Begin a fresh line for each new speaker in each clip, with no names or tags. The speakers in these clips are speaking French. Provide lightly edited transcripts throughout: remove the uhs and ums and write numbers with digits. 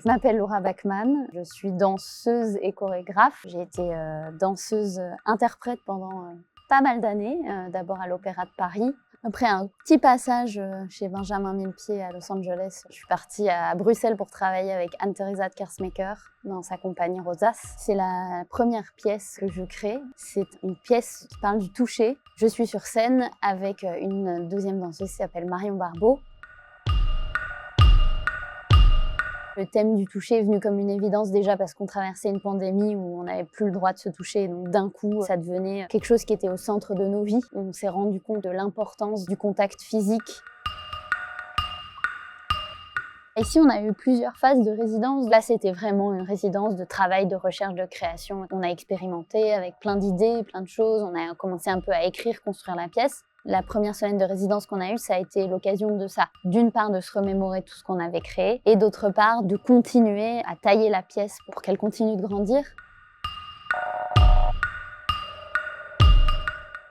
Je m'appelle Laura Bachmann, je suis danseuse et chorégraphe. J'ai été danseuse-interprète pendant pas mal d'années, d'abord à l'Opéra de Paris. Après un petit passage chez Benjamin Millepied à Los Angeles, je suis partie à Bruxelles pour travailler avec Anne-Theresa de Kersmaker dans sa compagnie Rosace. C'est la première pièce que je crée. C'est une pièce qui parle du toucher. Je suis sur scène avec une deuxième danseuse qui s'appelle Marion Barbeau. Le thème du toucher est venu comme une évidence déjà parce qu'on traversait une pandémie où on n'avait plus le droit de se toucher. Donc d'un coup, ça devenait quelque chose qui était au centre de nos vies. On s'est rendu compte de l'importance du contact physique. Ici, on a eu plusieurs phases de résidence. Là, c'était vraiment une résidence de travail, de recherche, de création. On a expérimenté avec plein d'idées, plein de choses. On a commencé un peu à écrire, construire la pièce. La première semaine de résidence qu'on a eue, ça a été l'occasion de ça. D'une part, de se remémorer tout ce qu'on avait créé, et d'autre part, de continuer à tailler la pièce pour qu'elle continue de grandir.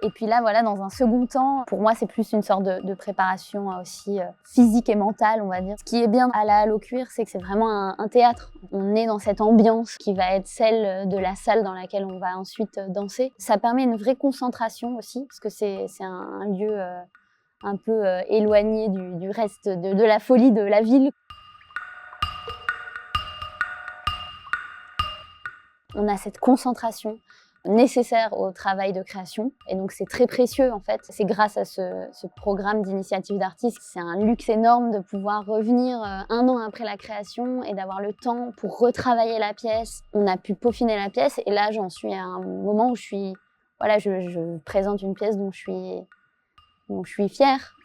Et puis là, voilà, dans un second temps, pour moi, c'est plus une sorte de préparation aussi physique et mentale, on va dire. Ce qui est bien à la Halle au Cuir, c'est que c'est vraiment un théâtre. On est dans cette ambiance qui va être celle de la salle dans laquelle on va ensuite danser. Ça permet une vraie concentration aussi, parce que c'est un lieu un peu éloigné du reste de la folie de la ville. On a cette concentration nécessaire au travail de création. Et donc c'est très précieux en fait. C'est grâce à ce programme d'initiative d'artistes, c'est un luxe énorme de pouvoir revenir un an après la création et d'avoir le temps pour retravailler la pièce. On a pu peaufiner la pièce et là j'en suis à un moment où je présente une pièce dont je suis fière.